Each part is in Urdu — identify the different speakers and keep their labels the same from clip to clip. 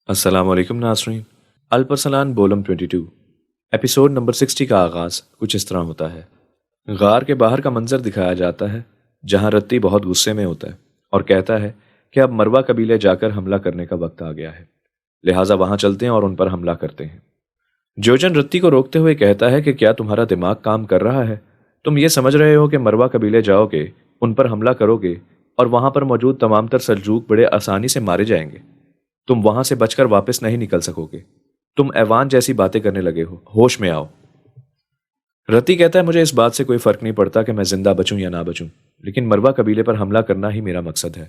Speaker 1: السلام علیکم ناظرین۔ الپرسلان بولم 22 ایپیسوڈ نمبر 60 کا آغاز کچھ اس طرح ہوتا ہے۔ غار کے باہر کا منظر دکھایا جاتا ہے جہاں رتی بہت غصے میں ہوتا ہے اور کہتا ہے کہ اب مروا قبیلے جا کر حملہ کرنے کا وقت آ گیا ہے، لہٰذا وہاں چلتے ہیں اور ان پر حملہ کرتے ہیں۔ جوجن رتی کو روکتے ہوئے کہتا ہے کہ کیا تمہارا دماغ کام کر رہا ہے؟ تم یہ سمجھ رہے ہو کہ مروا قبیلے جاؤ گے، ان پر حملہ کرو گے اور وہاں پر موجود تمام تر سلجوق بڑے آسانی سے مارے جائیں گے؟ تم وہاں سے بچ کر واپس نہیں نکل سکو گے۔ تم ایوان جیسی باتیں کرنے لگے ہو، ہوش میں آؤ۔ رتی کہتا ہے مجھے اس بات سے کوئی فرق نہیں پڑتا کہ میں زندہ بچوں یا نہ بچوں، لیکن مروا قبیلے پر حملہ کرنا ہی میرا مقصد ہے۔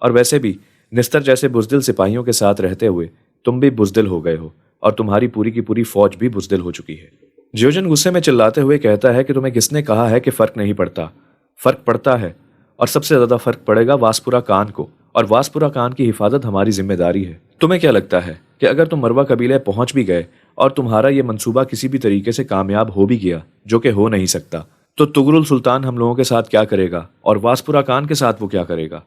Speaker 1: اور ویسے بھی نستر جیسے بزدل سپاہیوں کے ساتھ رہتے ہوئے تم بھی بزدل ہو گئے ہو اور تمہاری پوری کی پوری فوج بھی بزدل ہو چکی ہے۔ جیوجن غصے میں چلاتے ہوئے کہتا ہے کہ تمہیں کس نے کہا ہے کہ فرق نہیں پڑتا؟ فرق پڑتا ہے، اور سب سے زیادہ فرق پڑے گا واسپورا کان کو، اور واسپورا کان کی حفاظت ہماری ذمہ داری ہے۔ تمہیں کیا لگتا ہے کہ اگر تم مروا قبیلے پہنچ بھی گئے اور تمہارا یہ منصوبہ کسی بھی طریقے سے کامیاب ہو بھی گیا، جو کہ ہو نہیں سکتا، تو تغرل سلطان ہم لوگوں کے ساتھ کیا کرے گا اور واسپورا کان کے ساتھ وہ کیا کرے گا؟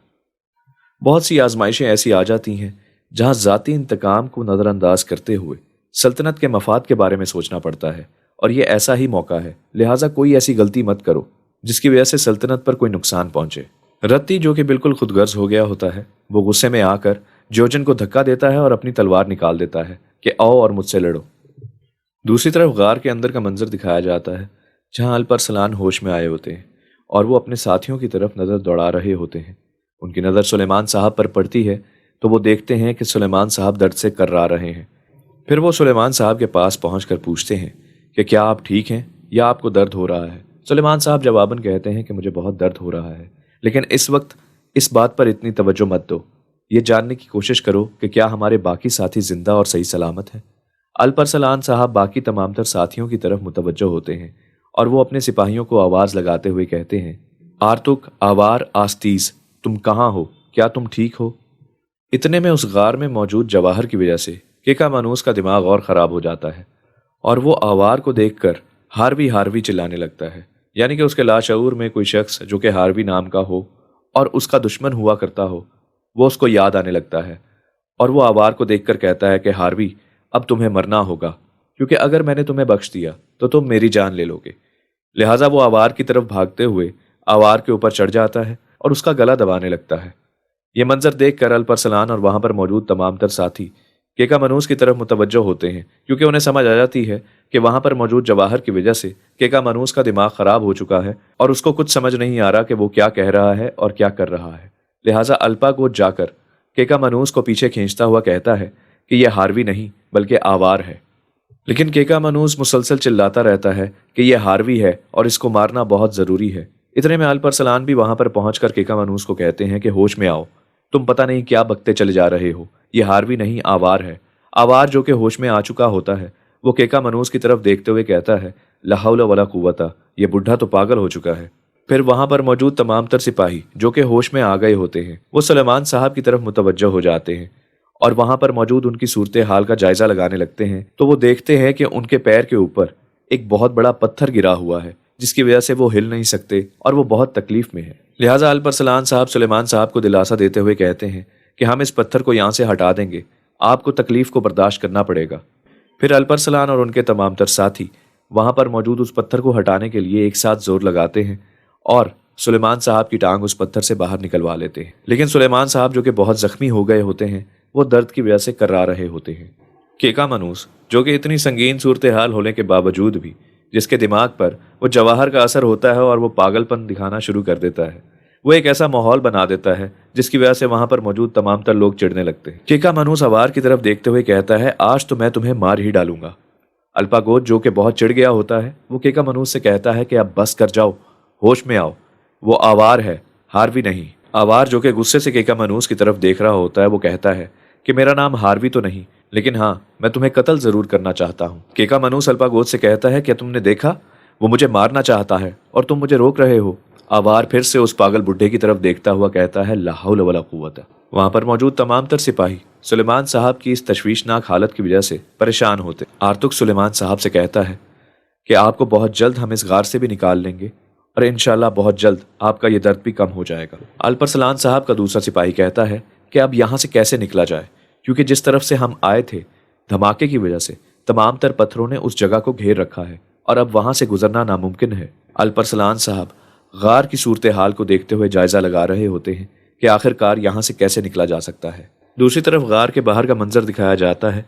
Speaker 1: بہت سی آزمائشیں ایسی آ جاتی ہیں جہاں ذاتی انتقام کو نظر انداز کرتے ہوئے سلطنت کے مفاد کے بارے میں سوچنا پڑتا ہے، اور یہ ایسا ہی موقع ہے، لہٰذا کوئی ایسی غلطی مت کرو جس کی وجہ سے سلطنت پر کوئی نقصان پہنچے۔ رتی جو کہ بالکل خود غرض ہو گیا ہوتا ہے، وہ غصے میں آ کر جوجن کو دھکا دیتا ہے اور اپنی تلوار نکال دیتا ہے کہ آؤ اور مجھ سے لڑو۔ دوسری طرف غار کے اندر کا منظر دکھایا جاتا ہے جہاں الپرسلان ہوش میں آئے ہوتے ہیں اور وہ اپنے ساتھیوں کی طرف نظر دوڑا رہے ہوتے ہیں۔ ان کی نظر سلیمان صاحب پر پڑتی ہے تو وہ دیکھتے ہیں کہ سلیمان صاحب درد سے کررا رہے ہیں۔ پھر وہ سلیمان صاحب کے پاس پہنچ کر پوچھتے ہیں کہ کیا آپ ٹھیک ہیں یا آپ کو درد ہو رہا ہے؟ سلیمان صاحب جواباً کہتے ہیں کہ مجھے بہت درد ہو رہا ہے، لیکن اس وقت اس بات پر اتنی توجہ مت دو، یہ جاننے کی کوشش کرو کہ کیا ہمارے باقی ساتھی زندہ اور صحیح سلامت ہیں۔ الپرسلان صاحب باقی تمام تر ساتھیوں کی طرف متوجہ ہوتے ہیں اور وہ اپنے سپاہیوں کو آواز لگاتے ہوئے کہتے ہیں آرتک آوار آستیز، تم کہاں ہو؟ کیا تم ٹھیک ہو؟ اتنے میں اس غار میں موجود جواہر کی وجہ سے کیکا مانوس کا دماغ اور خراب ہو جاتا ہے اور وہ آوار کو دیکھ کر ہاروی ہاروی چلانے لگتا ہے، یعنی کہ اس کے لاشعور میں کوئی شخص جو کہ ہاروی نام کا ہو اور اس کا دشمن ہوا کرتا ہو، وہ اس کو یاد آنے لگتا ہے اور وہ آوار کو دیکھ کر کہتا ہے کہ ہاروی اب تمہیں مرنا ہوگا، کیونکہ اگر میں نے تمہیں بخش دیا تو تم میری جان لے لو گے۔ لہٰذا وہ آوار کی طرف بھاگتے ہوئے آوار کے اوپر چڑھ جاتا ہے اور اس کا گلا دبانے لگتا ہے۔ یہ منظر دیکھ کر الپرسلان اور وہاں پر موجود تمام تر ساتھی کیکا منوس کی طرف متوجہ ہوتے ہیں، کیونکہ انہیں سمجھ آ جاتی ہے کہ وہاں پر موجود جواہر کی وجہ سے کیکا منوس کا دماغ خراب ہو چکا ہے اور اس کو کچھ سمجھ نہیں آ رہا کہ وہ کیا کہہ رہا ہے اور کیا کر رہا ہے۔ لہٰذا الپا گوت جا کر کیکا منوس کو پیچھے کھینچتا ہوا کہتا ہے کہ یہ ہاروی نہیں بلکہ آوار ہے، لیکن کیکا منوس مسلسل چلاتا رہتا ہے کہ یہ ہاروی ہے اور اس کو مارنا بہت ضروری ہے۔ اتنے میں الپرسلان بھی وہاں پر پہنچ کر کیکا منوس کو کہتے ہیں کہ ہوش میں آؤ، تم پتہ نہیں کیا بکتے چلے جا رہے ہو، یہ ہاروی نہیں آوار ہے۔ آوار جو کہ ہوش میں آ چکا ہوتا ہے وہ کیکا منوس کی طرف دیکھتے ہوئے کہتا ہے لا حول ولا قوت، یہ بڈھا تو پاگل ہو چکا ہے۔ پھر وہاں پر موجود تمام تر سپاہی جو کہ ہوش میں آ گئے ہوتے ہیں وہ سلیمان صاحب کی طرف متوجہ ہو جاتے ہیں اور وہاں پر موجود ان کی صورتحال کا جائزہ لگانے لگتے ہیں تو وہ دیکھتے ہیں کہ ان کے پیر کے اوپر ایک بہت بڑا پتھر گرا ہوا ہے جس کی وجہ سے وہ ہل نہیں سکتے اور وہ بہت تکلیف میں ہے۔ لہٰذا الپرسلان صاحب سلیمان صاحب کو دلاسا دیتے ہوئے کہتے ہیں کہ ہم اس پتھر کو یہاں سے ہٹا دیں گے، آپ کو تکلیف کو برداشت کرنا پڑے گا۔ پھر الپرسلان اور ان کے تمام تر ساتھی وہاں پر موجود اس پتھر کو ہٹانے کے لیے ایک ساتھ زور لگاتے ہیں اور سلیمان صاحب کی ٹانگ اس پتھر سے باہر نکلوا لیتے ہیں، لیکن سلیمان صاحب جو کہ بہت زخمی ہو گئے ہوتے ہیں وہ درد کی وجہ سے کررا رہے ہوتے ہیں۔ کیکا منوس جو کہ اتنی سنگین صورتحال ہونے کے باوجود بھی جس کے دماغ پر وہ جواہر کا اثر ہوتا ہے اور وہ پاگل پن دکھانا شروع کر دیتا ہے، وہ ایک ایسا ماحول بنا دیتا ہے جس کی وجہ سے وہاں پر موجود تمام تر لوگ چڑھنے لگتے ہیں۔ کیکا منوس آوار کی طرف دیکھتے ہوئے کہتا ہے آج تو میں تمہیں مار ہی ڈالوں گا۔ الپا گوت جو کہ بہت چڑھ گیا ہوتا ہے وہ کیکا منوس سے کہتا ہے کہ اب بس کر جاؤ، ہوش میں آؤ، وہ آوار ہے، ہاروی نہیں۔ آوار جو کہ غصے سے کیکا منوس کی طرف دیکھ رہا ہوتا ہے وہ کہتا ہے کہ میرا نام ہاروی تو نہیں، لیکن ہاں میں تمہیں قتل ضرور کرنا چاہتا ہوں۔ کیکا منوس الپا گوت سے کہتا ہے کیا تم نے دیکھا، وہ مجھے مارنا چاہتا ہے اور تم مجھے روک رہے ہو۔ آوار پھر سے اس پاگل بڈھے کی طرف دیکھتا ہوا کہتا ہے لا حول ولا قوت۔ وہاں پر موجود تمام تر سپاہی سلیمان صاحب کی اس تشویشناک حالت کی وجہ سے پریشان ہوتے۔ آرتک سلیمان صاحب سے کہتا ہے کہ آپ کو بہت جلد ہم اس غار سے بھی نکال لیں گے اور انشاءاللہ بہت جلد آپ کا یہ درد بھی کم ہو جائے گا۔ الپرسلان صاحب کا دوسرا سپاہی کہتا ہے کہ اب یہاں سے کیسے نکلا جائے، کیونکہ جس طرف سے ہم آئے تھے دھماکے کی وجہ سے تمام تر پتھروں نے اس جگہ کو گھیر رکھا ہے اور اب وہاں سے گزرنا ناممکن ہے۔ الپرسلان صاحب غار کی صورتحال کو دیکھتے ہوئے جائزہ لگا رہے ہوتے ہیں کہ آخر کار یہاں سے کیسے نکلا جا سکتا ہے۔ دوسری طرف غار کے باہر کا منظر دکھایا جاتا ہے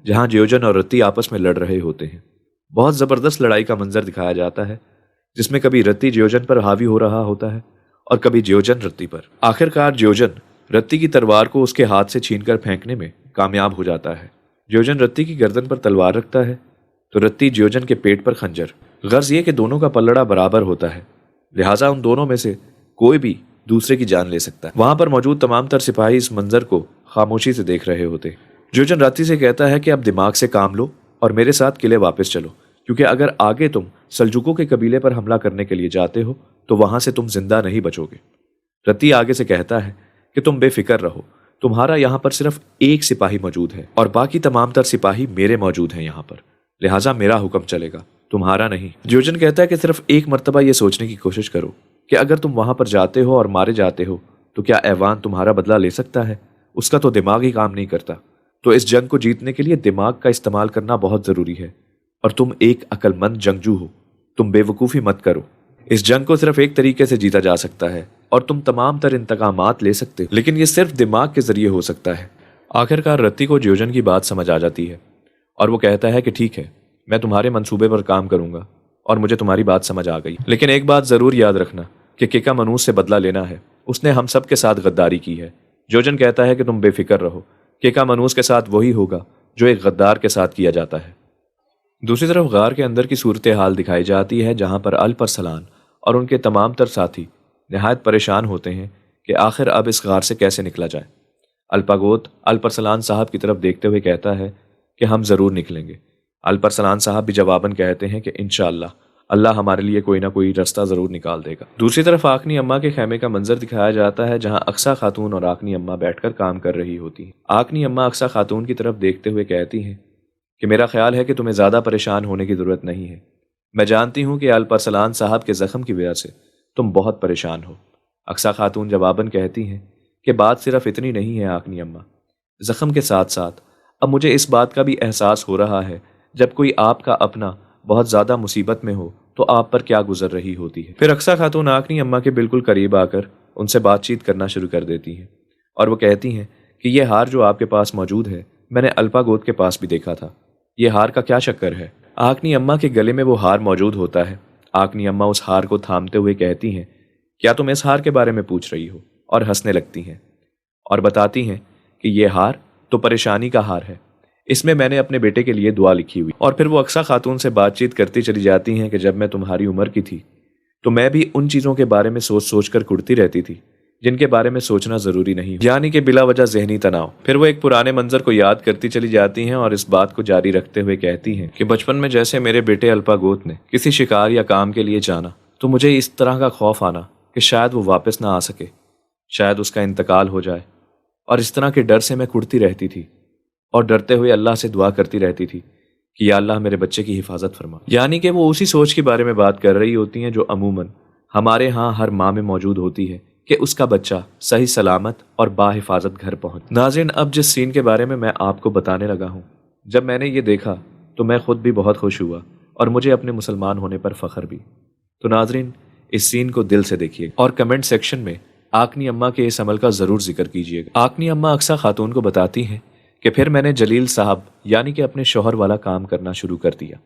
Speaker 1: جہاں جیوجن اور رتی آپس میں لڑ رہے ہوتے ہیں۔ بہت زبردست لڑائی کا منظر دکھایا جاتا ہے جس میں کبھی رتی جیوجن پر حاوی ہو رہا ہوتا ہے اور کبھی جیوجن رتی پر۔ آخر کار جیوجن رتی کی تلوار کو اس کے ہاتھ سے چھین کر پھینکنے میں کامیاب ہو جاتا ہے۔ جیوجن رتی کی گردن پر تلوار رکھتا ہے تو رتی جیوجن کے پیٹ پر خنجر۔ غرض یہ کہ دونوں کا پلڑا برابر ہوتا ہے، لہٰذا ان دونوں میں سے کوئی بھی دوسرے کی جان لے سکتا ہے۔ وہاں پر موجود تمام تر سپاہی اس منظر کو خاموشی سے دیکھ رہے ہوتے۔ جیوجن رتی سے کہتا ہے کہ اب دماغ سے کام لو اور میرے ساتھ قلعے واپس چلو، کیونکہ اگر آگے تم سلجوکوں کے قبیلے پر حملہ کرنے کے لیے جاتے ہو تو وہاں سے تم زندہ نہیں بچو گے۔ رتی آگے سے کہتا ہے کہ تم بے فکر رہو، تمہارا یہاں پر صرف ایک سپاہی موجود ہے اور باقی تمام تر سپاہی میرے موجود ہیں یہاں پر، لہٰذا میرا حکم چلے گا، تمہارا نہیں۔ جیوجن کہتا ہے کہ صرف ایک مرتبہ یہ سوچنے کی کوشش کرو کہ اگر تم وہاں پر جاتے ہو اور مارے جاتے ہو تو کیا ایوان تمہارا بدلہ لے سکتا ہے؟ اس کا تو دماغ ہی کام نہیں کرتا۔ تو اس جنگ کو جیتنے کے لیے دماغ کا استعمال کرنا بہت ضروری ہے، اور تم ایک عقل مند جنگجو ہو، تم بے وقوفی مت کرو۔ اس جنگ کو صرف ایک طریقے سے جیتا جا سکتا ہے اور تم تمام تر انتقامات لے سکتے ہو، لیکن یہ صرف دماغ کے ذریعے ہو سکتا ہے۔ آخر کار رتی کو جیوجن کی بات سمجھ آ جاتی ہے اور وہ کہتا ہے کہ ٹھیک ہے، میں تمہارے منصوبے پر کام کروں گا اور مجھے تمہاری بات سمجھ آ گئی، لیکن ایک بات ضرور یاد رکھنا کہ کیکا منوس سے بدلہ لینا ہے، اس نے ہم سب کے ساتھ غداری کی ہے۔ جیوجن کہتا ہے کہ تم بے فکر رہو، کیکا منوس کے ساتھ وہی ہوگا جو ایک غدار کے ساتھ کیا جاتا ہے۔ دوسری طرف غار کے اندر کی صورتحال دکھائی جاتی ہے جہاں پر الپرسلان اور ان کے تمام تر ساتھی نہایت پریشان ہوتے ہیں کہ آخر اب اس غار سے کیسے نکلا جائے۔ الپاگوت الپرسلان صاحب کی طرف دیکھتے ہوئے کہتا ہے کہ ہم ضرور نکلیں گے۔ الپرسلان صاحب بھی جواباً کہتے ہیں کہ انشاءاللہ اللہ ہمارے لیے کوئی نہ کوئی رستہ ضرور نکال دے گا۔ دوسری طرف آکنی اماں کے خیمے کا منظر دکھایا جاتا ہے جہاں اقصیٰ خاتون اور آکنی اماں بیٹھ کر کام کر رہی ہوتی ہیں۔ آکنی اماں اقصیٰ خاتون کی طرف دیکھتے ہوئے کہتی ہیں کہ میرا خیال ہے کہ تمہیں زیادہ پریشان ہونے کی ضرورت نہیں ہے، میں جانتی ہوں کہ الپرسلان صاحب کے زخم کی وجہ سے تم بہت پریشان ہو۔ اقصیٰ خاتون جواباً کہتی ہیں کہ بات صرف اتنی نہیں ہے آکنی اماں، زخم کے ساتھ ساتھ اب مجھے اس بات کا بھی احساس ہو رہا ہے جب کوئی آپ کا اپنا بہت زیادہ مصیبت میں ہو تو آپ پر کیا گزر رہی ہوتی ہے۔ پھر اقصیٰ خاتون آکنی اماں کے بالکل قریب آ کر ان سے بات چیت کرنا شروع کر دیتی ہیں اور وہ کہتی ہیں کہ یہ ہار جو آپ کے پاس موجود ہے میں نے الپاگوت کے پاس بھی دیکھا تھا، یہ ہار کا کیا چکر ہے؟ آکنی اماں کے گلے میں وہ ہار موجود ہوتا ہے۔ آکنی اماں اس ہار کو تھامتے ہوئے کہتی ہیں کیا تم اس ہار کے بارے میں پوچھ رہی ہو؟ اور ہنسنے لگتی ہیں اور بتاتی ہیں کہ یہ ہار تو پریشانی کا ہار ہے، اس میں میں نے اپنے بیٹے کے لیے دعا لکھی ہوئی۔ اور پھر وہ اقصیٰ خاتون سے بات چیت کرتی چلی جاتی ہیں کہ جب میں تمہاری عمر کی تھی تو میں بھی ان چیزوں کے بارے میں سوچ سوچ کر کڑتی رہتی تھی جن کے بارے میں سوچنا ضروری نہیں، یعنی کہ بلا وجہ ذہنی تناؤ۔ پھر وہ ایک پرانے منظر کو یاد کرتی چلی جاتی ہیں اور اس بات کو جاری رکھتے ہوئے کہتی ہیں کہ بچپن میں جیسے میرے بیٹے الپاگوت نے کسی شکار یا کام کے لیے جانا تو مجھے اس طرح کا خوف آنا کہ شاید وہ واپس نہ آ سکے، شاید اس کا انتقال ہو جائے، اور اس طرح کے ڈر سے میں کڑتی رہتی تھی اور ڈرتے ہوئے اللہ سے دعا کرتی رہتی تھی کہ یا اللہ میرے بچے کی حفاظت فرما۔ یعنی کہ وہ اسی سوچ کے بارے میں بات کر رہی ہوتی ہیں جو عموماً ہمارے ہاں ہر ماں میں موجود ہوتی ہے کہ اس کا بچہ صحیح سلامت اور با حفاظت گھر پہنچ۔ ناظرین، اب جس سین کے بارے میں آپ کو بتانے لگا ہوں، جب میں نے یہ دیکھا تو میں خود بھی بہت خوش ہوا اور مجھے اپنے مسلمان ہونے پر فخر بھی۔ تو ناظرین، اس سین کو دل سے دیکھیے اور کمنٹ سیکشن میں آکنی اماں کے اس عمل کا ضرور ذکر کیجیے گا۔ آکنی اماں اقصیٰ خاتون کو بتاتی ہیں کہ پھر میں نے جلیل صاحب یعنی کہ اپنے شوہر والا کام کرنا شروع کر دیا،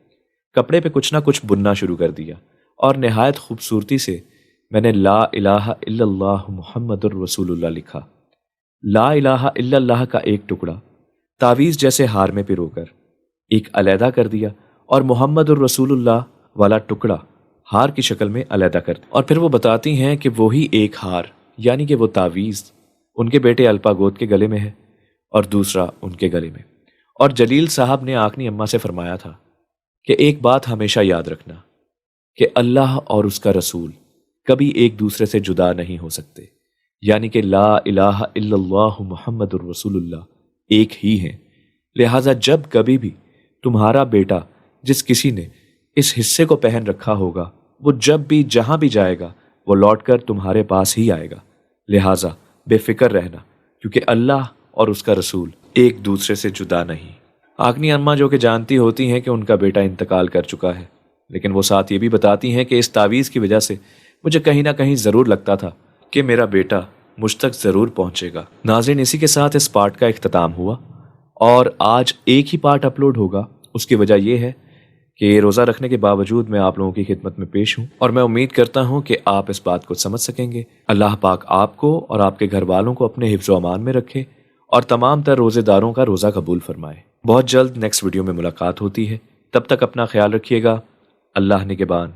Speaker 1: کپڑے پہ کچھ نہ کچھ بننا شروع کر دیا اور نہایت خوبصورتی سے میں نے لا الہ الا اللہ محمد الرسول اللہ لکھا۔ لا الہ الا اللہ کا ایک ٹکڑا تعویذ جیسے ہار میں پرو کر ایک علیحدہ کر دیا اور محمد الرسول اللہ والا ٹکڑا ہار کی شکل میں علیحدہ کر دیا۔ اور پھر وہ بتاتی ہیں کہ وہی ایک ہار یعنی کہ وہ تعویذ ان کے بیٹے الپاگوت کے گلے میں ہے اور دوسرا ان کے گلے میں۔ اور جلیل صاحب نے آکنی اماں سے فرمایا تھا کہ ایک بات ہمیشہ یاد رکھنا کہ اللہ اور اس کا رسول کبھی ایک دوسرے سے جدا نہیں ہو سکتے، یعنی کہ لا الہ الا اللہ محمد الرسول اللہ ایک ہی ہیں۔ لہٰذا جب کبھی بھی تمہارا بیٹا جس کسی نے اس حصے کو پہن رکھا ہوگا وہ جب بھی جہاں بھی جائے گا وہ لوٹ کر تمہارے پاس ہی آئے گا، لہٰذا بے فکر رہنا کیونکہ اللہ اور اس کا رسول ایک دوسرے سے جدا نہیں۔ آگنی اماں جو کہ جانتی ہوتی ہیں کہ ان کا بیٹا انتقال کر چکا ہے، لیکن وہ ساتھ یہ بھی بتاتی ہیں کہ اس تعویذ کی وجہ سے مجھے کہیں نہ کہیں ضرور لگتا تھا کہ میرا بیٹا مجھ تک ضرور پہنچے گا۔ ناظرین، اسی کے ساتھ اس پارٹ کا اختتام ہوا، اور آج ایک ہی پارٹ اپلوڈ ہوگا۔ اس کی وجہ یہ ہے کہ روزہ رکھنے کے باوجود میں آپ لوگوں کی خدمت میں پیش ہوں، اور میں امید کرتا ہوں کہ آپ اس بات کو سمجھ سکیں گے۔ اللہ پاک آپ کو اور آپ کے گھر والوں کو اپنے حفظ و امان میں رکھے، اور تمام تر روزے داروں کا روزہ قبول فرمائے۔ بہت جلد نیکسٹ ویڈیو میں ملاقات ہوتی ہے، تب تک اپنا خیال رکھیے گا۔ اللہ نگہبان۔